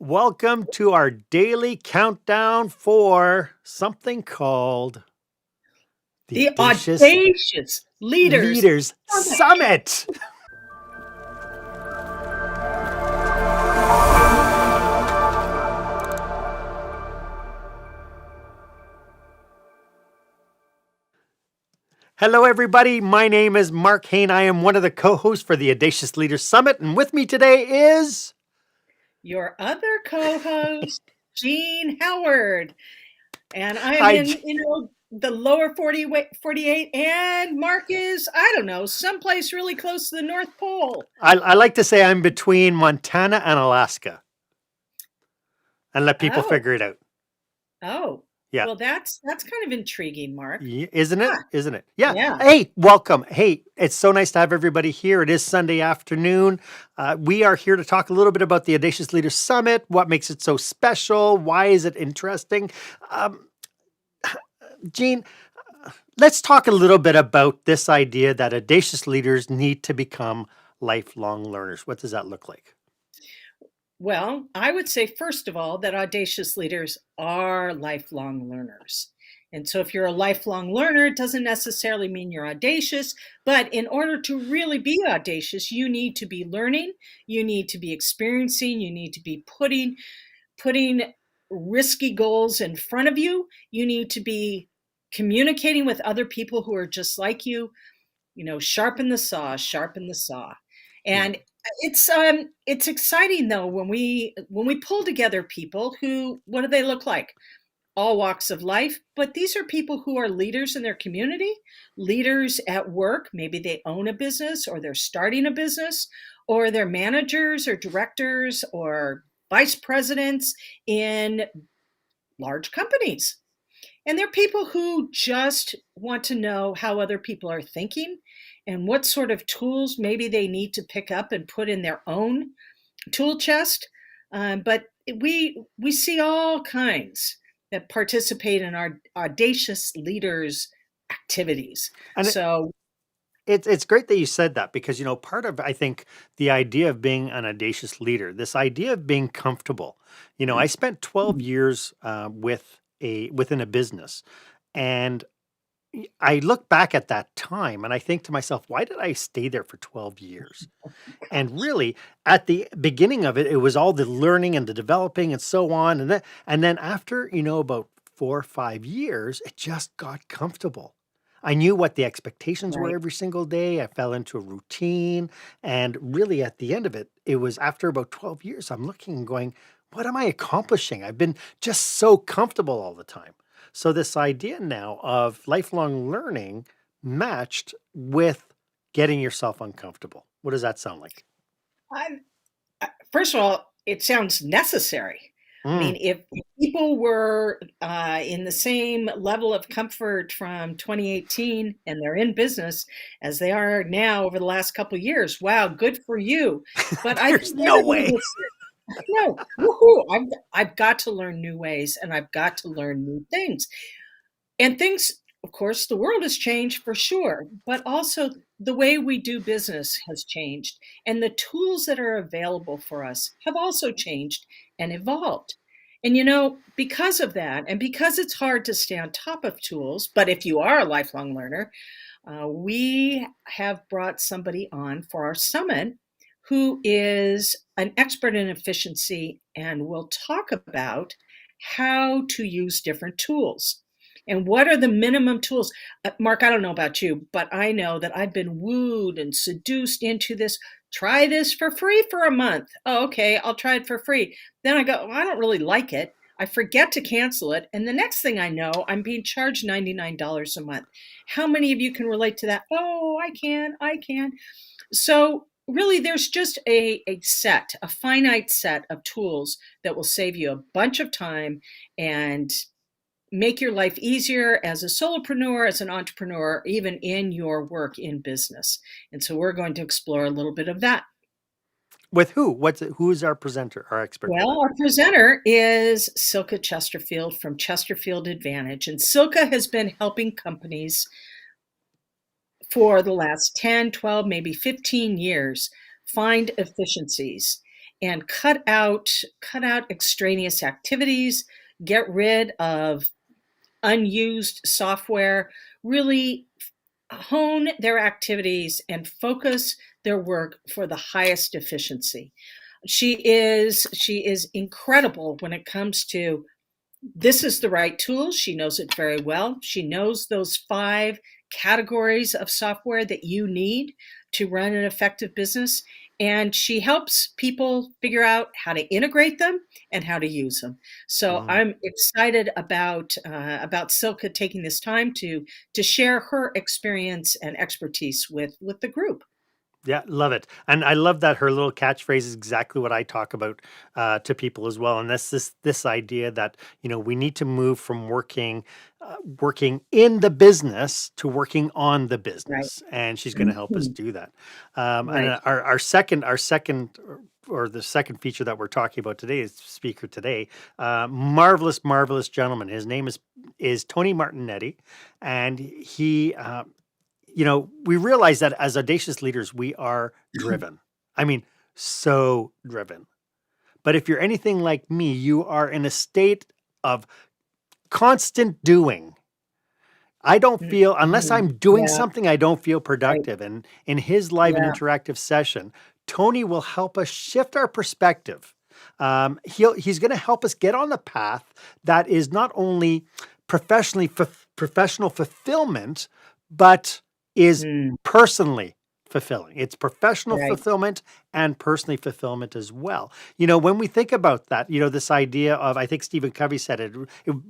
Welcome to our daily countdown for something called the The Audacious Audacious Leaders Leaders Summit. Summit. Hello, everybody. My name is Marc Hain. I am one of the co-hosts for the Audacious Leaders Summit, and with me today is Your other co-host, Jean Howard. And I am Hi. in, the lower 48, and Mark is, I don't know, someplace really close to the North Pole. I like to say I'm between Montana and Alaska, and let people Oh, figure it out. oh. Yeah. Well, that's kind of intriguing, Mark. Isn't it? Huh, Isn't it? Yeah. yeah. Hey, welcome. Hey, it's so nice to have everybody here. It is Sunday afternoon. We are here to talk a little bit about the Audacious Leaders Summit. What makes it so special? Why is it interesting? Um, Jean, let's talk a little bit about this idea that audacious leaders need to become lifelong learners. What does that look like? Well, I would say, first of all, that audacious leaders are lifelong learners. And so, if you're a lifelong learner, it doesn't necessarily mean you're audacious. But in order to really be audacious, you need to be learning, you need to be experiencing, you need to be putting risky goals in front of you. You need to be communicating with other people who are just like you. Sharpen the saw, sharpen the saw. Yeah. And it's exciting though when we pull together people who, what do they look like? All walks of life, but these are people who are leaders in their community, leaders at work. Maybe they own a business or they're starting a business, or they're managers or directors or vice presidents in large companies. And they're people who just want to know how other people are thinking and what sort of tools maybe they need to pick up and put in their own tool chest. But we see all kinds that participate in our audacious leaders activities. And So it's great that you said that because, part of, I think, the idea of being an audacious leader, this idea of being comfortable. I spent 12 years within a business, and I look back at that time and I think to myself, why did I stay there for 12 years? And really, at the beginning of it, it was all the learning and the developing and so on. And then after, about 4 or 5 years, it just got comfortable. I knew what the expectations were right. every single day. I fell into a routine. And really, at the end of it, it was after about 12 years, I'm looking and going, what am I accomplishing? I've been just so comfortable all the time. So, this idea now of lifelong learning matched with getting yourself uncomfortable. What does that sound like? I, First of all, it sounds necessary. I Mm, mean, if people were in the same level of comfort from 2018 and they're in business as they are now over the last couple of years, wow, good for you. But I there's think no everybody way. will say, no, woohoo, I've got to learn new ways and I've got to learn new things. And things, of course, the world has changed for sure, but also the way we do business has changed. And the tools that are available for us have also changed and evolved. And because of that, and because it's hard to stay on top of tools, but if you are a lifelong learner, we have brought somebody on for our summit who is an expert in efficiency and will talk about how to use different tools and what are the minimum tools. Mark, I don't know about you, but I know that I've been wooed and seduced into this. Try this for free for a month. Oh, okay, I'll try it for free. Then I go, well, I don't really like it. I forget to cancel it. And the next thing I know, I'm being charged $99 a month. How many of you can relate to that? Oh, I can, I can. So really there's just a finite set of tools that will save you a bunch of time and make your life easier as a solopreneur, as an entrepreneur, even in your work in business. And so we're going to explore a little bit of that. With who? Who's our presenter, our expert Well, presenter? our presenter is Silka Chesterfield from Chesterfield Advantage. And Silka has been helping companies for the last 10, 12, maybe 15 years find efficiencies. and cut out extraneous activities, get rid of unused software, really hone their activities and focus their work for the highest efficiency. She is incredible when it comes to this is the right tool. She knows it very well. She knows those 5 categories of software that you need to run an effective business. And she helps people figure out how to integrate them and how to use them. So Mm. I'm excited about Silka taking this time to share her experience and expertise with the group. Yeah, love it. And I love that her little catchphrase is exactly what I talk about to people as well. And that's this idea that, we need to move from working in the business to working on the Right. business. And she's going to help us Mhm. do that. And Right. our second or the second feature that we're talking about today is speaker today, marvelous, marvelous gentleman. His name is Tony Martinetti, and we realize that as audacious leaders, we are driven. I mean, so driven. But if you're anything like me, you are in a state of constant doing. I don't feel, unless Mhm. I'm doing Yeah. something, I don't feel Right. productive. And in his live and Yeah. interactive session, Tony will help us shift our perspective. He's going to help us get on the path that is not only professional fulfillment, but is Mm. personally fulfilling. It's professional Right. fulfillment and personally fulfillment as well. When we think about that, this idea of, I think Stephen Covey said it would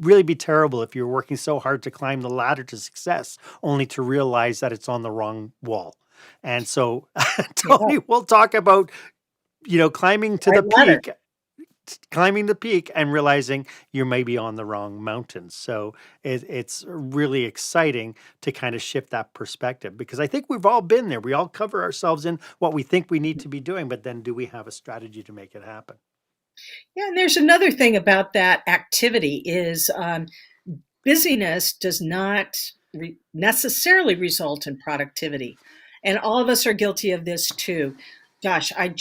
really be terrible if you're working so hard to climb the ladder to success only to realize that it's on the wrong wall. And so Yeah. Tony will talk about, climbing to Right the ladder. peak and realizing you may be on the wrong mountain. So it's really exciting to kind of shift that perspective, because I think we've all been there. We all cover ourselves in what we think we need to be doing, but then do we have a strategy to make it happen? Yeah, and there's another thing about that activity is busyness does not necessarily result in productivity. And all of us are guilty of this too. Gosh, my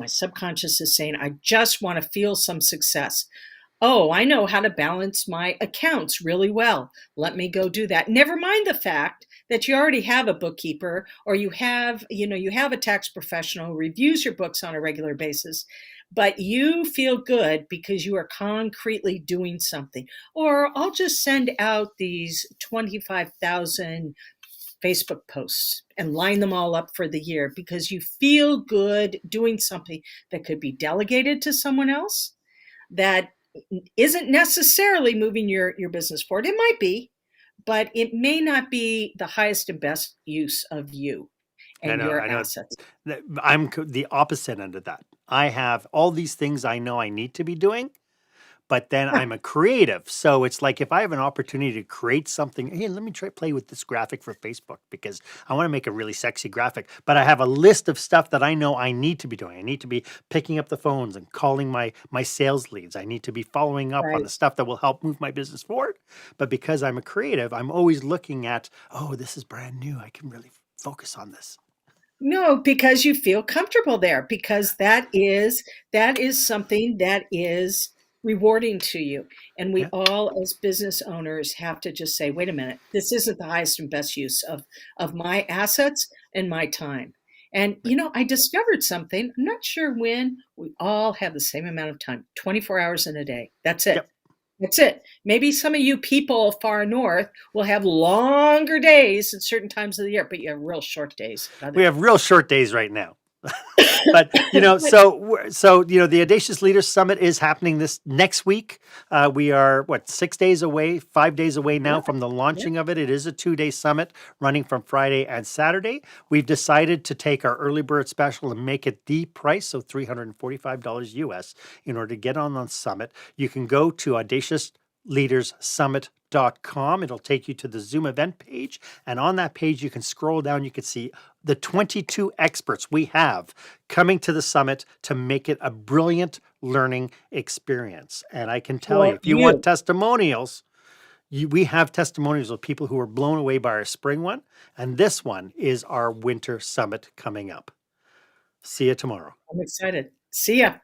subconscious is saying, I just want to feel some success. Oh, I know how to balance my accounts really well. Let me go do that. Never mind the fact that you already have a bookkeeper, or you have a tax professional who reviews your books on a regular basis, but you feel good because you are concretely doing something. Or I'll just send out these 25,000 Facebook posts and line them all up for the year because you feel good doing something that could be delegated to someone else, that isn't necessarily moving your business forward. It might be, but it may not be the highest and best use of you I and know, your I know. assets. The opposite end of that. I have all these things I know I need to be doing, but then I'm a creative. So it's like, if I have an opportunity to create something, hey, let me try play with this graphic for Facebook because I want to make a really sexy graphic. But I have a list of stuff that I know I need to be doing. I need to be picking up the phones and calling my sales leads. I need to be following up on Right. the stuff that will help move my business forward. But because I'm a creative, I'm always looking at, oh, this is brand new. I can really focus on this. No, because you feel comfortable there, because that is something that is rewarding to you. And we Yeah. all as business owners have to just say, wait a minute, this isn't the highest and best use of my assets and my time. And Right. I discovered something. I'm not sure when. We all have the same amount of time, 24 hours in a day. That's it. Yep. That's it. Maybe some of you people far north will have longer days at certain times of the year, but you have real short days at other We have times. real short days right now. But But the Audacious Leaders Summit is happening this next week. We are 6 days away, 5 days away now yeah, from the yeah. launching of it. It is a 2-day summit running from Friday and Saturday. We've decided to take our early bird special and make it the price, so $345 US, in order to get on the summit. You can go to audaciousleaderssummit.com. It'll take you to the Zoom event page, and on that page you can scroll down. You can see the 22 experts we have coming to the summit to make it a brilliant learning experience. And I can tell you, For if you want you. testimonials, we have testimonials of people who were blown away by our spring one, and this one is our winter summit coming up. See you tomorrow. I'm excited. See ya.